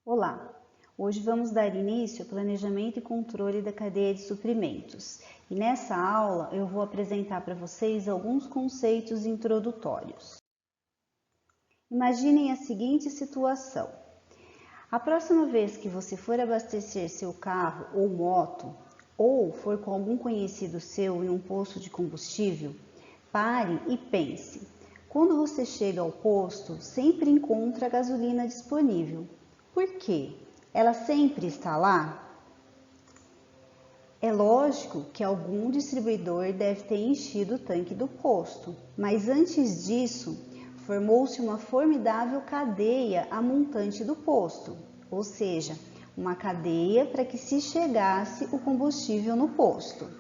Olá! Hoje vamos dar início ao planejamento e controle da cadeia de suprimentos. E nessa aula eu vou apresentar para vocês alguns conceitos introdutórios. Imaginem a seguinte situação. A próxima vez que você for abastecer seu carro ou moto, ou for com algum conhecido seu em um posto de combustível, pare e pense. Quando você chega ao posto, sempre encontra a gasolina disponível. Por quê? Ela sempre está lá? É lógico que algum distribuidor deve ter enchido o tanque do posto, mas antes disso, formou-se uma formidável cadeia a montante do posto, ou seja, uma cadeia para que se chegasse o combustível no posto.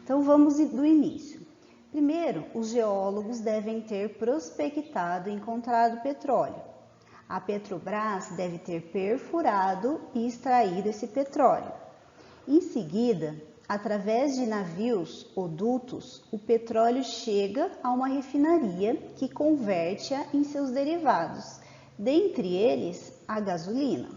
Então vamos do início. Primeiro, os geólogos devem ter prospectado e encontrado petróleo. A Petrobras deve ter perfurado e extraído esse petróleo. Em seguida, através de navios ou dutos, o petróleo chega a uma refinaria que converte-a em seus derivados, dentre eles a gasolina.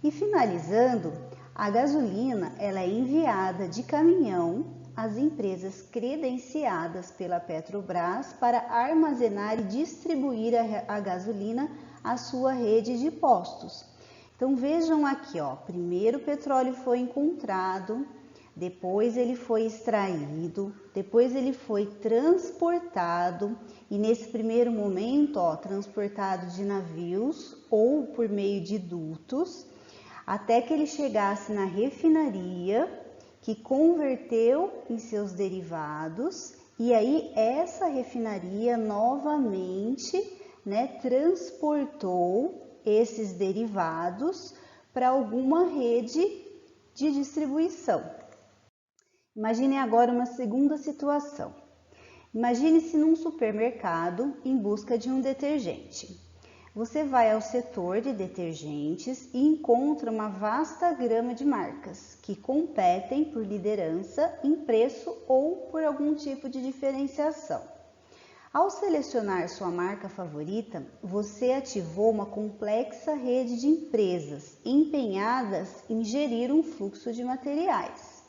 E finalizando, a gasolina ela é enviada de caminhão às empresas credenciadas pela Petrobras para armazenar e distribuir a gasolina à sua rede de postos. Então vejam aqui, ó, primeiro o petróleo foi encontrado, depois ele foi extraído, depois ele foi transportado e nesse primeiro momento, ó, transportado de navios ou por meio de dutos, até que ele chegasse na refinaria, que converteu em seus derivados, e aí essa refinaria novamente, transportou esses derivados para alguma rede de distribuição. Imaginem agora uma segunda situação. Imagine-se num supermercado em busca de um detergente. Você vai ao setor de detergentes e encontra uma vasta gama de marcas que competem por liderança em preço ou por algum tipo de diferenciação. Ao selecionar sua marca favorita, você ativou uma complexa rede de empresas empenhadas em gerir um fluxo de materiais.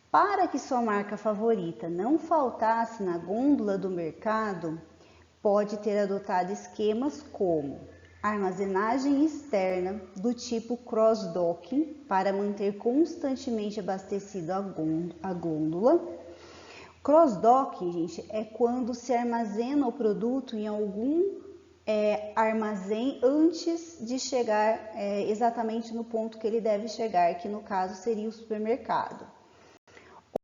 Para que sua marca favorita não faltasse na gôndola do mercado, pode ter adotado esquemas como armazenagem externa do tipo cross-docking para manter constantemente abastecido a gôndola. Cross-docking, gente, é quando se armazena o produto em algum armazém antes de chegar exatamente no ponto que ele deve chegar, que no caso seria o supermercado.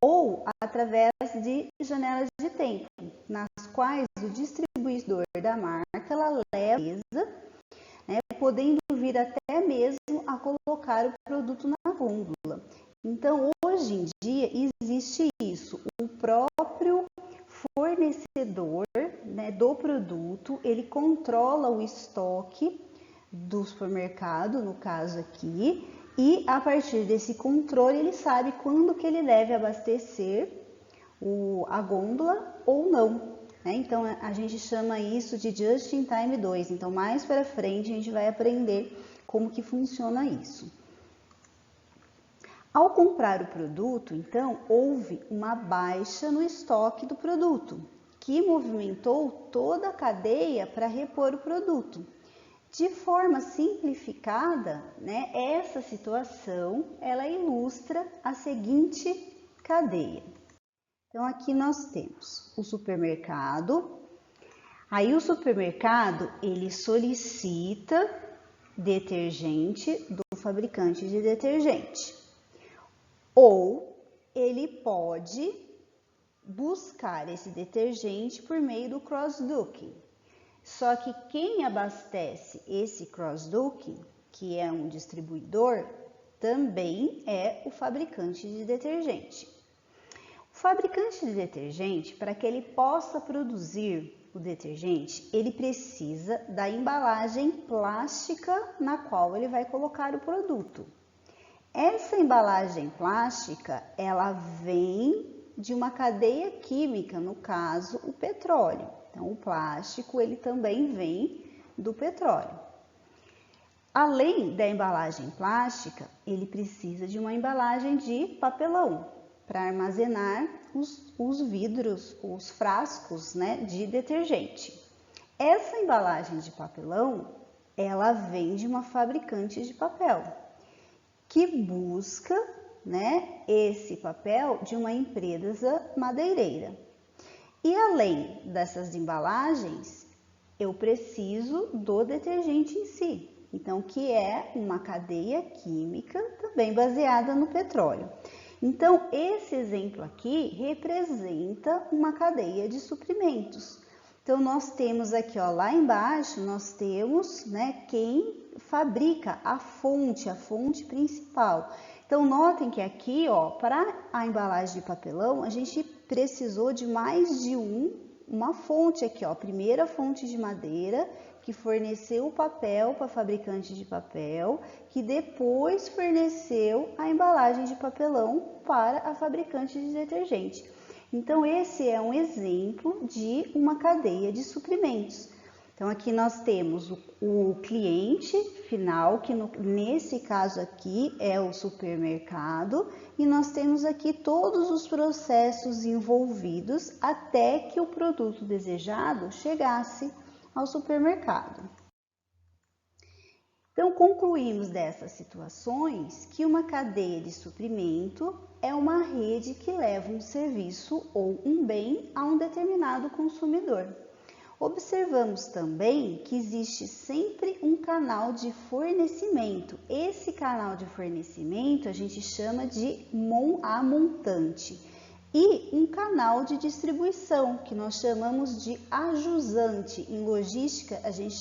Ou através de janelas de tempo, nas quais o distribuidor da marca ela leva a mesa, podendo vir até mesmo a colocar o produto na gôndola. Então, hoje em dia, existe isso. O próprio fornecedor do produto, ele controla o estoque do supermercado, no caso aqui, e a partir desse controle ele sabe quando que ele deve abastecer a gôndola ou não. Então a gente chama isso de Just in Time 2. Então mais para frente a gente vai aprender como que funciona isso. Ao comprar o produto, então, houve uma baixa no estoque do produto, que movimentou toda a cadeia para repor o produto. De forma simplificada, essa situação ela ilustra a seguinte cadeia. Então aqui nós temos o supermercado. Aí o supermercado ele solicita detergente do fabricante de detergente. Ou ele pode buscar esse detergente por meio do cross-docking. Só que quem abastece esse cross-docking, que é um distribuidor, também é o fabricante de detergente. O fabricante de detergente, para que ele possa produzir o detergente, ele precisa da embalagem plástica na qual ele vai colocar o produto. Essa embalagem plástica, ela vem de uma cadeia química, no caso, o petróleo. Então, o plástico, ele também vem do petróleo. Além da embalagem plástica, ele precisa de uma embalagem de papelão para armazenar os vidros, os frascos, né, de detergente. Essa embalagem de papelão, ela vem de uma fabricante de papel, que busca, né, esse papel de uma empresa madeireira. E além dessas embalagens, eu preciso do detergente em si. Então, que é uma cadeia química também baseada no petróleo. Então, esse exemplo aqui representa uma cadeia de suprimentos. Então, nós temos aqui, ó, lá embaixo, nós temos, né, quem fabrica a fonte principal. Então, notem que aqui, ó, para a embalagem de papelão, a gente precisou de mais de uma fonte aqui, ó. A primeira fonte de madeira, que forneceu o papel para a fabricante de papel, que depois forneceu a embalagem de papelão para a fabricante de detergente. Então, esse é um exemplo de uma cadeia de suprimentos. Então, aqui nós temos o cliente final, que nesse caso aqui é o supermercado, e nós temos aqui todos os processos envolvidos até que o produto desejado chegasse ao supermercado. Então, concluímos dessas situações que uma cadeia de suprimento é uma rede que leva um serviço ou um bem a um determinado consumidor. Observamos também que existe sempre um canal de fornecimento. Esse canal de fornecimento a gente chama de montante. E um canal de distribuição, que nós chamamos de ajusante. Em logística, a gente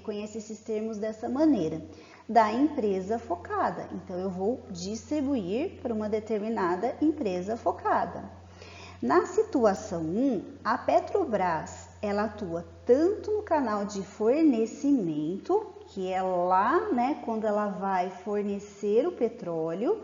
conhece esses termos dessa maneira, da empresa focada. Então, eu vou distribuir para uma determinada empresa focada. Na situação 1, a Petrobras, ela atua tanto no canal de fornecimento, que é lá, né, quando ela vai fornecer o petróleo,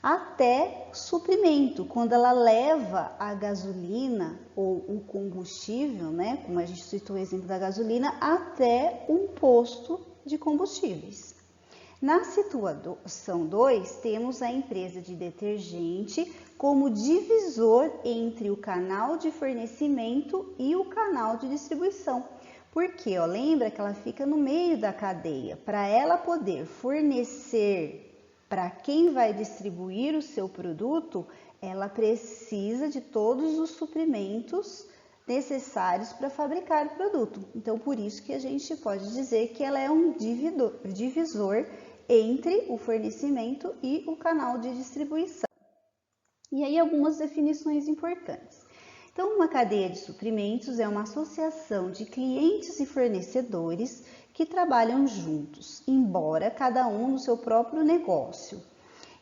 até suprimento, quando ela leva a gasolina ou o combustível, né, como a gente citou o exemplo da gasolina, até um posto de combustíveis. Na situação 2, temos a empresa de detergente como divisor entre o canal de fornecimento e o canal de distribuição. Porque, ó, lembra que ela fica no meio da cadeia. Para ela poder fornecer para quem vai distribuir o seu produto, ela precisa de todos os suprimentos necessários para fabricar o produto. Então, por isso que a gente pode dizer que ela é um divisor entre o fornecimento e o canal de distribuição. E aí, algumas definições importantes. Então, uma cadeia de suprimentos é uma associação de clientes e fornecedores que trabalham juntos, embora cada um no seu próprio negócio.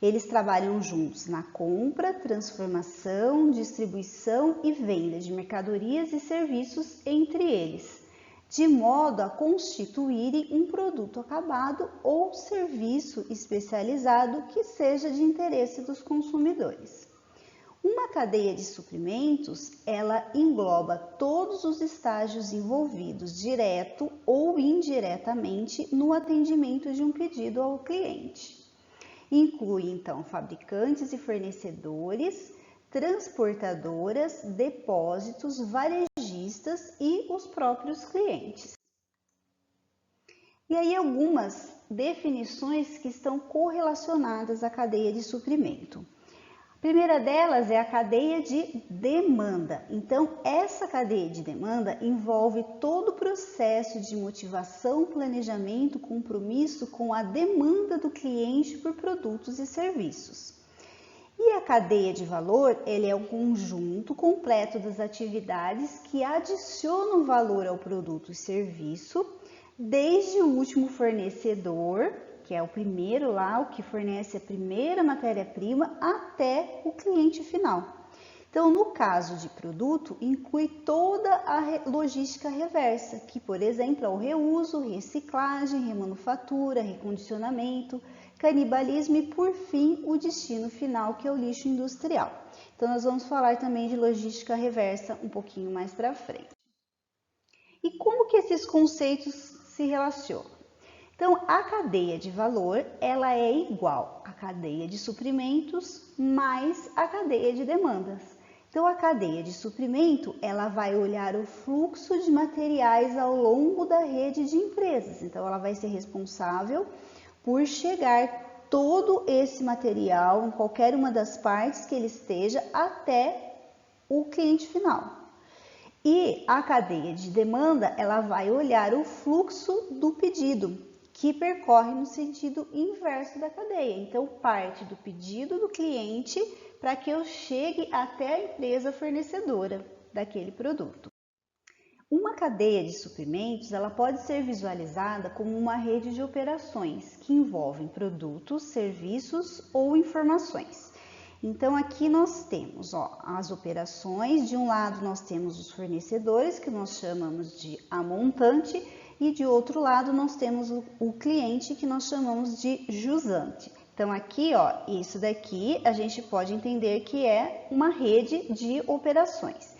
Eles trabalham juntos na compra, transformação, distribuição e venda de mercadorias e serviços entre eles, de modo a constituírem um produto acabado ou serviço especializado que seja de interesse dos consumidores. Uma cadeia de suprimentos, ela engloba todos os estágios envolvidos, direto ou indiretamente, no atendimento de um pedido ao cliente. Inclui, então, fabricantes e fornecedores, transportadoras, depósitos, varejistas e os próprios clientes. E aí algumas definições que estão correlacionadas à cadeia de suprimento. A primeira delas é a cadeia de demanda. Então, essa cadeia de demanda envolve todo o processo de motivação, planejamento, compromisso com a demanda do cliente por produtos e serviços. E a cadeia de valor, ele é um conjunto completo das atividades que adicionam valor ao produto e serviço, desde o último fornecedor, que é o primeiro lá, o que fornece a primeira matéria-prima, até o cliente final. Então, no caso de produto, inclui toda a logística reversa, que, por exemplo, é o reuso, reciclagem, remanufatura, recondicionamento, canibalismo e, por fim, o destino final, que é o lixo industrial. Então, nós vamos falar também de logística reversa um pouquinho mais para frente. E como que esses conceitos se relacionam? Então, a cadeia de valor, ela é igual à cadeia de suprimentos mais a cadeia de demandas. Então, a cadeia de suprimento, ela vai olhar o fluxo de materiais ao longo da rede de empresas. Então, ela vai ser responsável por chegar todo esse material em qualquer uma das partes que ele esteja até o cliente final. E a cadeia de demanda, ela vai olhar o fluxo do pedido, que percorre no sentido inverso da cadeia. Então, parte do pedido do cliente para que eu chegue até a empresa fornecedora daquele produto. Uma cadeia de suprimentos, ela pode ser visualizada como uma rede de operações que envolvem produtos, serviços ou informações. Então, aqui nós temos as operações. De um lado, nós temos os fornecedores, que nós chamamos de a montante, e de outro lado, nós temos o cliente, que nós chamamos de jusante. Então, aqui, isso daqui a gente pode entender que é uma rede de operações.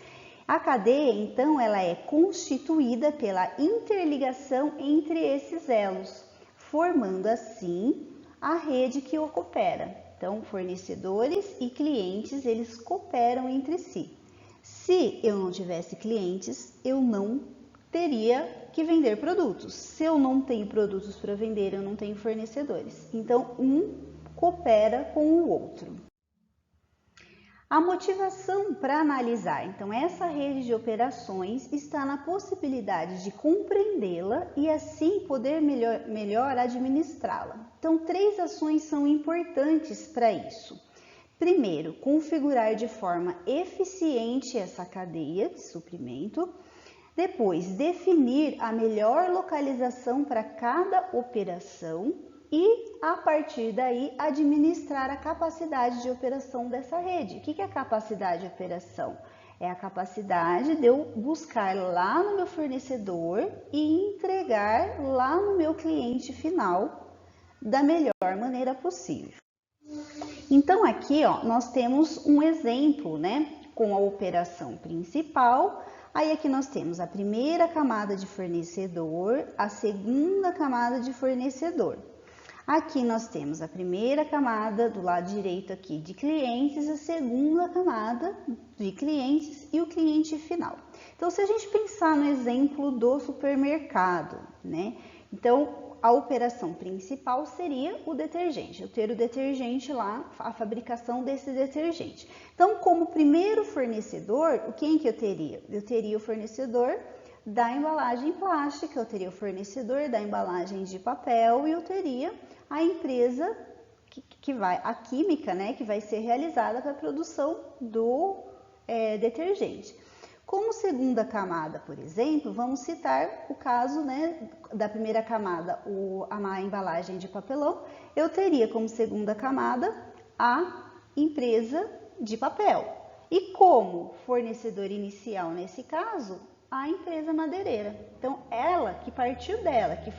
A cadeia, então, ela é constituída pela interligação entre esses elos, formando assim a rede que o opera. Então, fornecedores e clientes, eles cooperam entre si. Se eu não tivesse clientes, eu não teria que vender produtos. Se eu não tenho produtos para vender, eu não tenho fornecedores. Então, um coopera com o outro. A motivação para analisar, então, essa rede de operações está na possibilidade de compreendê-la e assim poder melhor administrá-la. Então, 3 ações são importantes para isso. Primeiro, configurar de forma eficiente essa cadeia de suprimento. Depois, definir a melhor localização para cada operação. E, a partir daí, administrar a capacidade de operação dessa rede. O que é a capacidade de operação? É a capacidade de eu buscar lá no meu fornecedor e entregar lá no meu cliente final da melhor maneira possível. Então, aqui nós temos um exemplo, com a operação principal. Aí aqui nós temos a primeira camada de fornecedor, a segunda camada de fornecedor. Aqui nós temos a primeira camada do lado direito aqui de clientes, a segunda camada de clientes e o cliente final. Então, se a gente pensar no exemplo do supermercado, Então, a operação principal seria o detergente, eu ter o detergente lá, a fabricação desse detergente. Então, como primeiro fornecedor, quem que eu teria? Eu teria o fornecedor da embalagem plástica, eu teria o fornecedor da embalagem de papel e eu teria a empresa a química, que vai ser realizada para a produção do detergente. Como segunda camada, por exemplo, vamos citar o caso da primeira camada, a embalagem de papelão, eu teria como segunda camada a empresa de papel. E como fornecedor inicial nesse caso, a empresa madeireira. Então, ela que partiu dela, que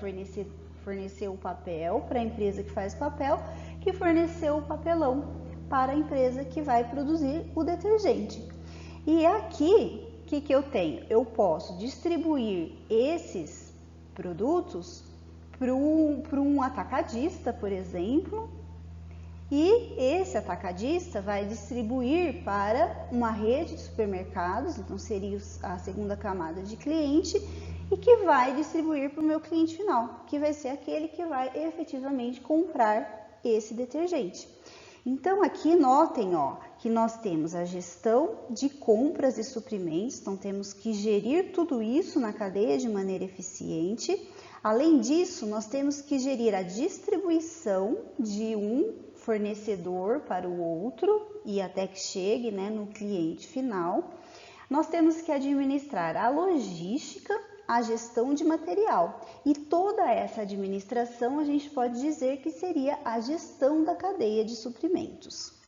forneceu o papel para a empresa que faz papel, que forneceu o papelão para a empresa que vai produzir o detergente. E aqui, o que eu tenho? Eu posso distribuir esses produtos para um atacadista, por exemplo, e esse atacadista vai distribuir para uma rede de supermercados, então seria a segunda camada de cliente, e que vai distribuir para o meu cliente final, que vai ser aquele que vai efetivamente comprar esse detergente. Então, aqui notem que nós temos a gestão de compras e suprimentos, então temos que gerir tudo isso na cadeia de maneira eficiente. Além disso, nós temos que gerir a distribuição de um fornecedor para o outro e até que chegue no cliente final. Nós temos que administrar a logística, a gestão de material. E toda essa administração a gente pode dizer que seria a gestão da cadeia de suprimentos.